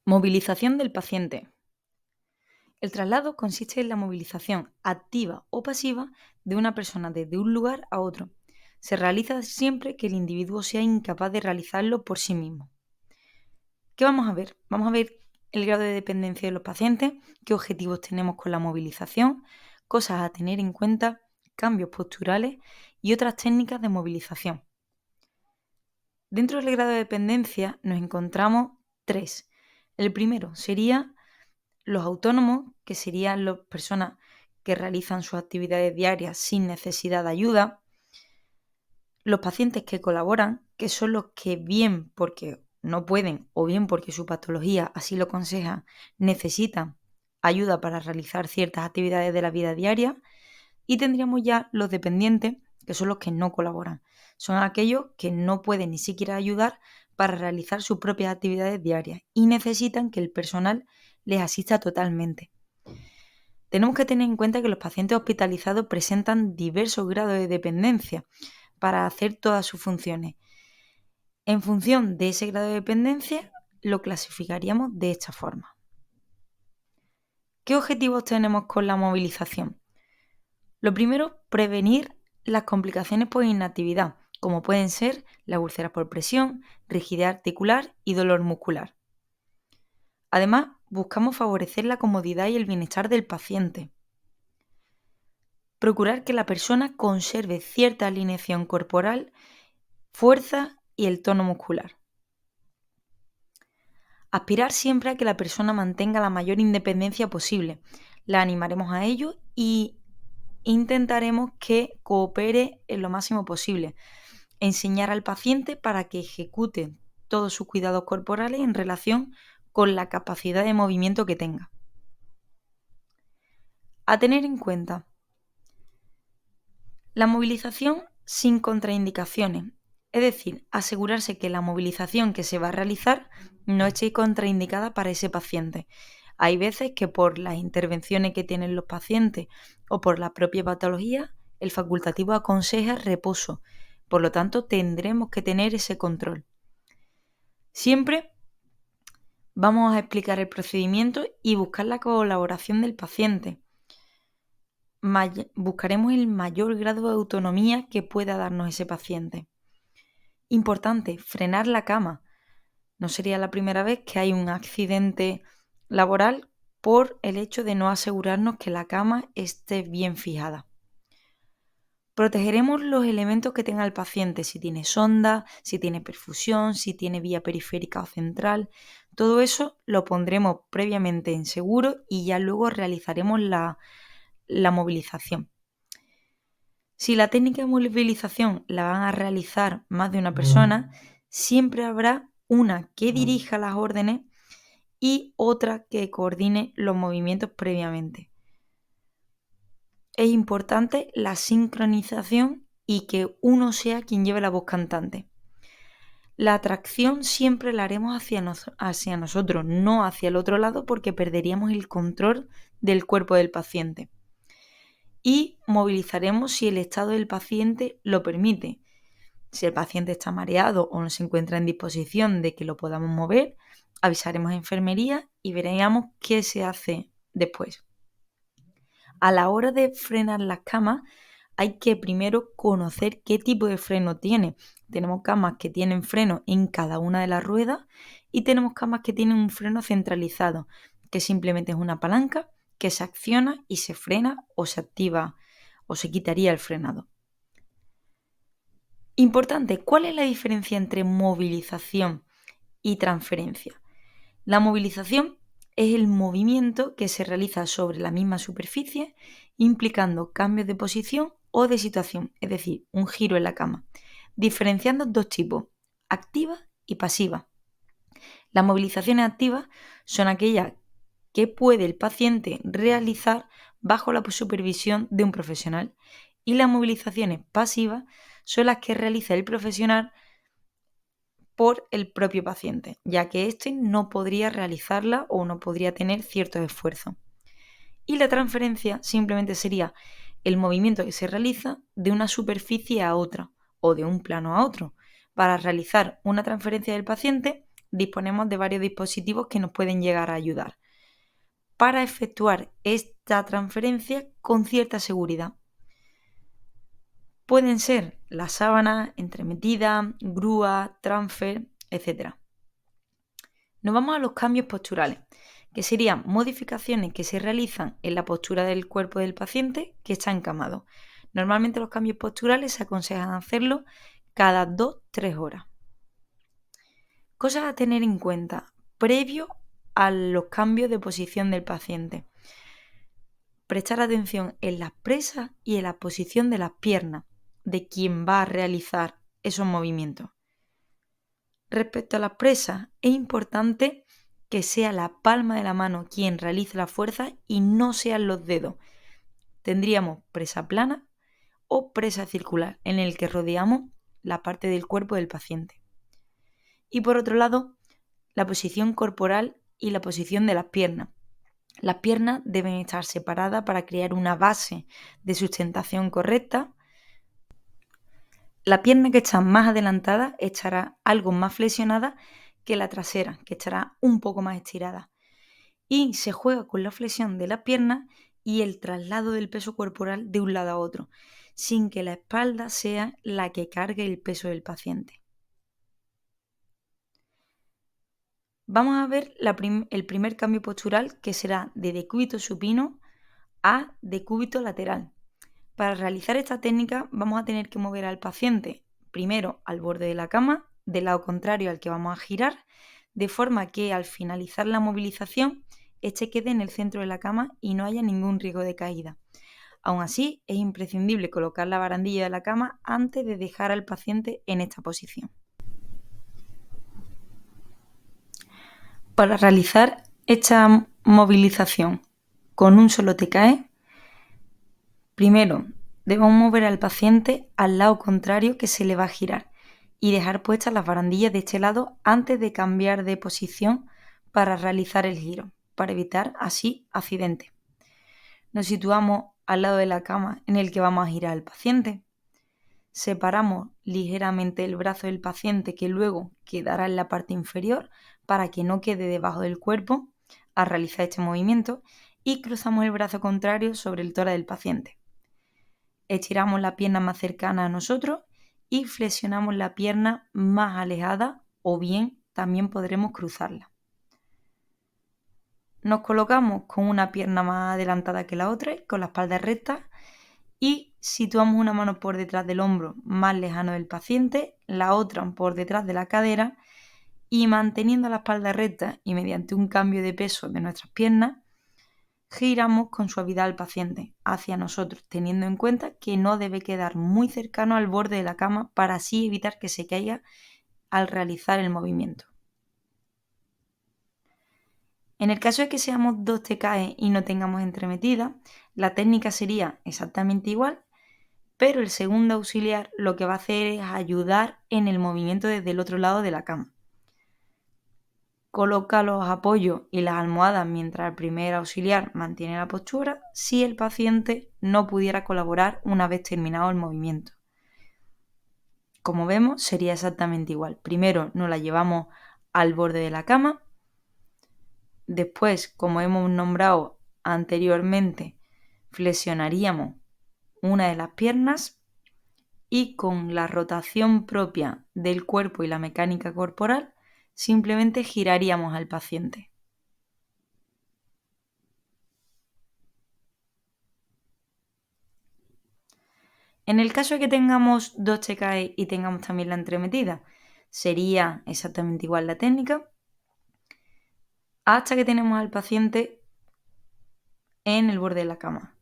Movilización del paciente. El traslado consiste en la movilización activa o pasiva de una persona desde un lugar a otro. Se realiza siempre que el individuo sea incapaz de realizarlo por sí mismo. ¿Qué vamos a ver? Vamos a ver el grado de dependencia de los pacientes, qué objetivos tenemos con la movilización, cosas a tener en cuenta, cambios posturales y otras técnicas de movilización. Dentro del grado de dependencia nos encontramos tres. El primero sería los autónomos, que serían las personas que realizan sus actividades diarias sin necesidad de ayuda. Los pacientes que colaboran, que son los que bien porque no pueden o bien porque su patología así lo aconseja, necesitan ayuda para realizar ciertas actividades de la vida diaria. Y tendríamos ya los dependientes, que son los que no colaboran. Son aquellos que no pueden ni siquiera ayudar para realizar sus propias actividades diarias y necesitan que el personal les asista totalmente. Tenemos que tener en cuenta que los pacientes hospitalizados presentan diversos grados de dependencia para hacer todas sus funciones. En función de ese grado de dependencia, lo clasificaríamos de esta forma. ¿Qué objetivos tenemos con la movilización? Lo primero, prevenir las complicaciones por inactividad, como pueden ser las úlceras por presión, rigidez articular y dolor muscular. Además, buscamos favorecer la comodidad y el bienestar del paciente. Procurar que la persona conserve cierta alineación corporal, fuerza y el tono muscular. Aspirar siempre a que la persona mantenga la mayor independencia posible. La animaremos a ello y intentaremos que coopere en lo máximo posible. Enseñar al paciente para que ejecute todos sus cuidados corporales en relación con la capacidad de movimiento que tenga. A tener en cuenta: la movilización sin contraindicaciones, es decir, asegurarse que la movilización que se va a realizar no esté contraindicada para ese paciente. Hay veces que por las intervenciones que tienen los pacientes o por la propia patología, el facultativo aconseja reposo. Por lo tanto, tendremos que tener ese control. Siempre vamos a explicar el procedimiento y buscar la colaboración del paciente. Buscaremos el mayor grado de autonomía que pueda darnos ese paciente. Importante, frenar la cama. No sería la primera vez que hay un accidente laboral por el hecho de no asegurarnos que la cama esté bien fijada. Protegeremos los elementos que tenga el paciente, si tiene sonda, si tiene perfusión, si tiene vía periférica o central. Todo eso lo pondremos previamente en seguro y ya luego realizaremos la movilización. Si la técnica de movilización la van a realizar más de una persona, siempre habrá una que dirija las órdenes y otra que coordine los movimientos previamente. Es importante la sincronización y que uno sea quien lleve la voz cantante. La atracción siempre la haremos hacia nosotros, no hacia el otro lado, porque perderíamos el control del cuerpo del paciente. Y movilizaremos si el estado del paciente lo permite. Si el paciente está mareado o no se encuentra en disposición de que lo podamos mover, avisaremos a enfermería y veremos qué se hace después. A la hora de frenar las camas, hay que primero conocer qué tipo de freno tiene. Tenemos camas que tienen freno en cada una de las ruedas y tenemos camas que tienen un freno centralizado, que simplemente es una palanca que se acciona y se frena o se activa o se quitaría el frenado. Importante, ¿cuál es la diferencia entre movilización y transferencia? La movilización es el movimiento que se realiza sobre la misma superficie, implicando cambios de posición o de situación, es decir, un giro en la cama, diferenciando dos tipos, activa y pasiva. Las movilizaciones activas son aquellas que puede el paciente realizar bajo la supervisión de un profesional y las movilizaciones pasivas son las que realiza el profesional por el propio paciente, ya que éste no podría realizarla o no podría tener ciertos esfuerzos. Y la transferencia simplemente sería el movimiento que se realiza de una superficie a otra o de un plano a otro. Para realizar una transferencia del paciente, disponemos de varios dispositivos que nos pueden llegar a ayudar para efectuar esta transferencia con cierta seguridad. Pueden ser las sábanas, entremetidas, grúas, transfer, etc. Nos vamos a los cambios posturales, que serían modificaciones que se realizan en la postura del cuerpo del paciente que está encamado. Normalmente los cambios posturales se aconsejan hacerlo cada 2-3 horas. Cosas a tener en cuenta previo a los cambios de posición del paciente. Prestar atención en las presas y en la posición de las piernas de quien va a realizar esos movimientos. Respecto a las presas, es importante que sea la palma de la mano quien realice la fuerza y no sean los dedos. Tendríamos presa plana o presa circular, en el que rodeamos la parte del cuerpo del paciente. Y por otro lado, la posición corporal y la posición de las piernas. Las piernas deben estar separadas para crear una base de sustentación correcta. La pierna que está más adelantada estará algo más flexionada que la trasera, que estará un poco más estirada. Y se juega con la flexión de las piernas y el traslado del peso corporal de un lado a otro, sin que la espalda sea la que cargue el peso del paciente. Vamos a ver el primer cambio postural, que será de decúbito supino a decúbito lateral. Para realizar esta técnica vamos a tener que mover al paciente primero al borde de la cama, del lado contrario al que vamos a girar, de forma que al finalizar la movilización, este quede en el centro de la cama y no haya ningún riesgo de caída. Aún así, es imprescindible colocar la barandilla de la cama antes de dejar al paciente en esta posición. Para realizar esta movilización con un solo TKE, primero debemos mover al paciente al lado contrario que se le va a girar y dejar puestas las barandillas de este lado antes de cambiar de posición para realizar el giro, para evitar así accidentes. Nos situamos al lado de la cama en el que vamos a girar al paciente. Separamos ligeramente el brazo del paciente, que luego quedará en la parte inferior para que no quede debajo del cuerpo al realizar este movimiento, y cruzamos el brazo contrario sobre el tórax del paciente. Estiramos la pierna más cercana a nosotros y flexionamos la pierna más alejada, o bien también podremos cruzarla. Nos colocamos con una pierna más adelantada que la otra, con la espalda recta, y situamos una mano por detrás del hombro más lejano del paciente, la otra por detrás de la cadera, y manteniendo la espalda recta y mediante un cambio de peso de nuestras piernas, giramos con suavidad al paciente hacia nosotros, teniendo en cuenta que no debe quedar muy cercano al borde de la cama para así evitar que se caiga al realizar el movimiento. En el caso de que seamos 2 TKE y no tengamos entremetida, la técnica sería exactamente igual, pero el segundo auxiliar lo que va a hacer es ayudar en el movimiento desde el otro lado de la cama. Coloca los apoyos y las almohadas mientras el primer auxiliar mantiene la postura, si el paciente no pudiera colaborar una vez terminado el movimiento. Como vemos, sería exactamente igual. Primero nos la llevamos al borde de la cama. Después, como hemos nombrado anteriormente, flexionaríamos una de las piernas y con la rotación propia del cuerpo y la mecánica corporal simplemente giraríamos al paciente. En el caso de que tengamos 2 TKE y tengamos también la entremetida, sería exactamente igual la técnica, hasta que tenemos al paciente en el borde de la cama.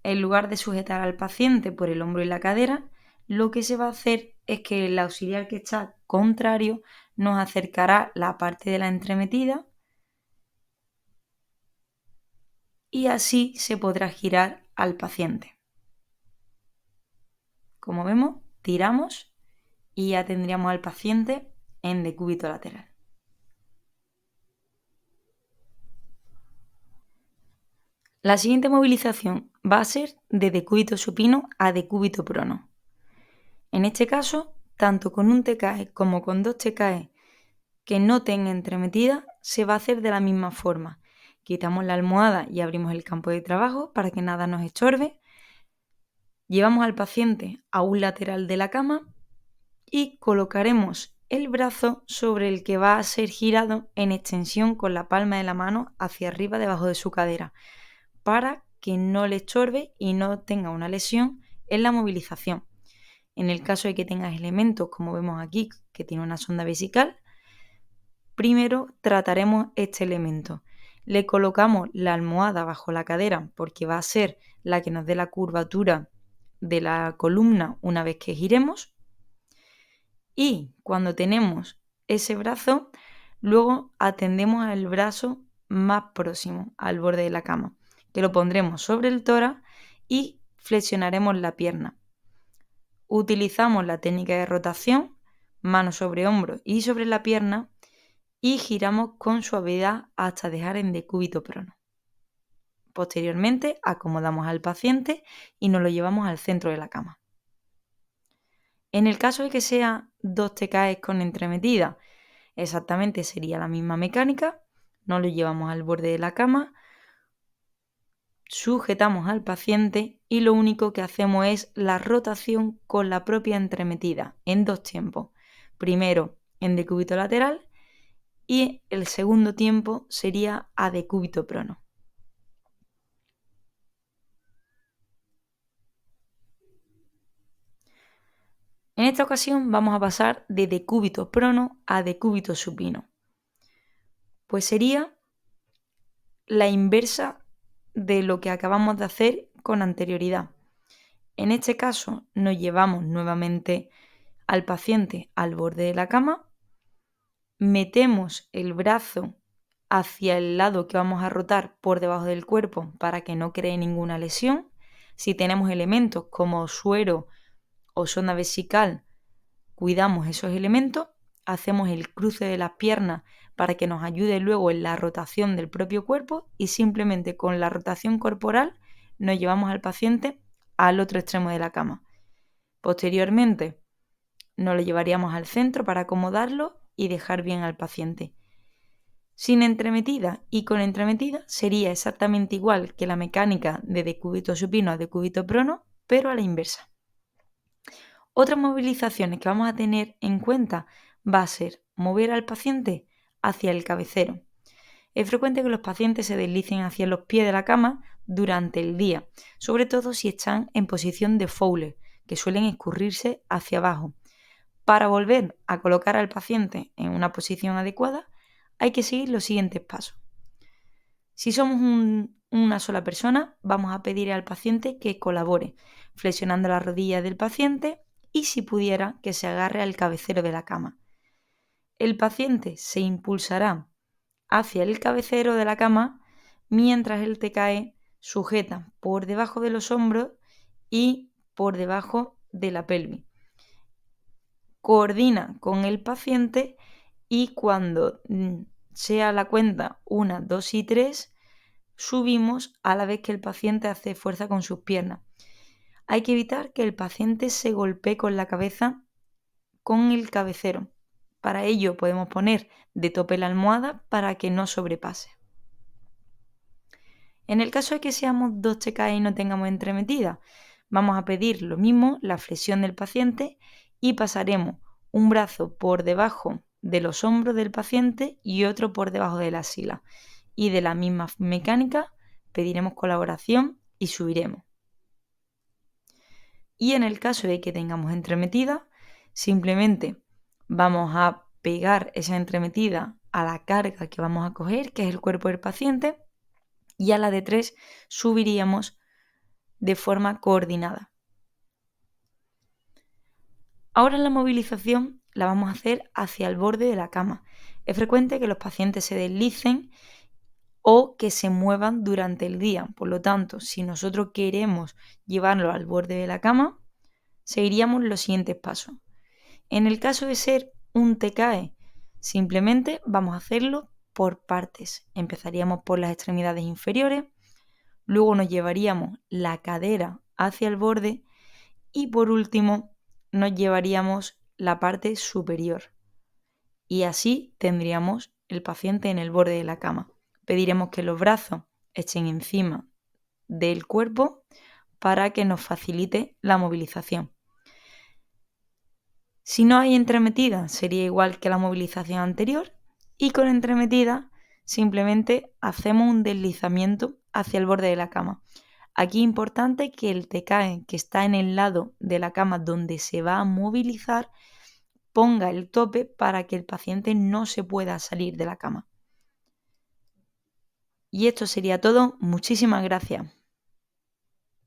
En lugar de sujetar al paciente por el hombro y la cadera, lo que se va a hacer es que el auxiliar que está contrario nos acercará la parte de la entremetida y así se podrá girar al paciente. Como vemos, tiramos y ya tendríamos al paciente en decúbito lateral. La siguiente movilización va a ser de decúbito supino a decúbito prono. En este caso, tanto con un TKE como con 2 TKE que no tenga entremetida se va a hacer de la misma forma. Quitamos la almohada y abrimos el campo de trabajo para que nada nos estorbe. Llevamos al paciente a un lateral de la cama y colocaremos el brazo sobre el que va a ser girado en extensión con la palma de la mano hacia arriba debajo de su cadera, para que no le estorbe y no tenga una lesión en la movilización. En el caso de que tengas elementos, como vemos aquí, que tiene una sonda vesical, primero trataremos este elemento. Le colocamos la almohada bajo la cadera porque va a ser la que nos dé la curvatura de la columna una vez que giremos. Y cuando tenemos ese brazo, luego atendemos al brazo más próximo al borde de la cama, que lo pondremos sobre el tórax y flexionaremos la pierna. Utilizamos la técnica de rotación, mano sobre hombro y sobre la pierna, y giramos con suavidad hasta dejar en decúbito prono. Posteriormente acomodamos al paciente y nos lo llevamos al centro de la cama. En el caso de que sea 2 TKE con entremetida, exactamente sería la misma mecánica. Nos lo llevamos al borde de la cama, sujetamos al paciente y lo único que hacemos es la rotación con la propia entremetida en 2 tiempos. Primero en decúbito lateral y el segundo tiempo sería a decúbito prono. En esta ocasión vamos a pasar de decúbito prono a decúbito supino. Pues sería la inversa de lo que acabamos de hacer con anterioridad. En este caso nos llevamos nuevamente al paciente al borde de la cama, metemos el brazo hacia el lado que vamos a rotar por debajo del cuerpo para que no cree ninguna lesión. Si tenemos elementos como suero o sonda vesical, cuidamos esos elementos, hacemos el cruce de las piernas para que nos ayude luego en la rotación del propio cuerpo y simplemente con la rotación corporal nos llevamos al paciente al otro extremo de la cama. Posteriormente nos lo llevaríamos al centro para acomodarlo y dejar bien al paciente. Sin entremetida y con entremetida sería exactamente igual que la mecánica de decúbito supino a decúbito prono, pero a la inversa. Otras movilizaciones que vamos a tener en cuenta va a ser mover al paciente hacia el cabecero. Es frecuente que los pacientes se deslicen hacia los pies de la cama durante el día, sobre todo si están en posición de Fowler, que suelen escurrirse hacia abajo. Para volver a colocar al paciente en una posición adecuada, hay que seguir los siguientes pasos. Si somos una sola persona, vamos a pedir al paciente que colabore, flexionando las rodillas del paciente y, si pudiera, que se agarre al cabecero de la cama. El paciente se impulsará hacia el cabecero de la cama mientras el TKE sujeta por debajo de los hombros y por debajo de la pelvis. Coordina con el paciente y cuando sea la cuenta 1, 2 y 3, subimos a la vez que el paciente hace fuerza con sus piernas. Hay que evitar que el paciente se golpee con la cabeza con el cabecero. Para ello podemos poner de tope la almohada para que no sobrepase. En el caso de que seamos 2 TKE y no tengamos entremetida, vamos a pedir lo mismo, la flexión del paciente, y pasaremos un brazo por debajo de los hombros del paciente y otro por debajo de la axila. Y de la misma mecánica pediremos colaboración y subiremos. Y en el caso de que tengamos entremetida, simplemente vamos a pegar esa entremetida a la carga que vamos a coger, que es el cuerpo del paciente, y a la de 3 subiríamos de forma coordinada. Ahora la movilización la vamos a hacer hacia el borde de la cama. Es frecuente que los pacientes se deslicen o que se muevan durante el día. Por lo tanto, si nosotros queremos llevarlo al borde de la cama, seguiríamos los siguientes pasos. En el caso de ser un TKE, simplemente vamos a hacerlo por partes. Empezaríamos por las extremidades inferiores, luego nos llevaríamos la cadera hacia el borde y por último nos llevaríamos la parte superior. y así tendríamos el paciente en el borde de la cama. Pediremos que los brazos echen encima del cuerpo para que nos facilite la movilización. Si no hay entremetida, sería igual que la movilización anterior, y con entremetida simplemente hacemos un deslizamiento hacia el borde de la cama. Aquí es importante que el TKE que está en el lado de la cama donde se va a movilizar ponga el tope para que el paciente no se pueda salir de la cama. Y esto sería todo. Muchísimas gracias.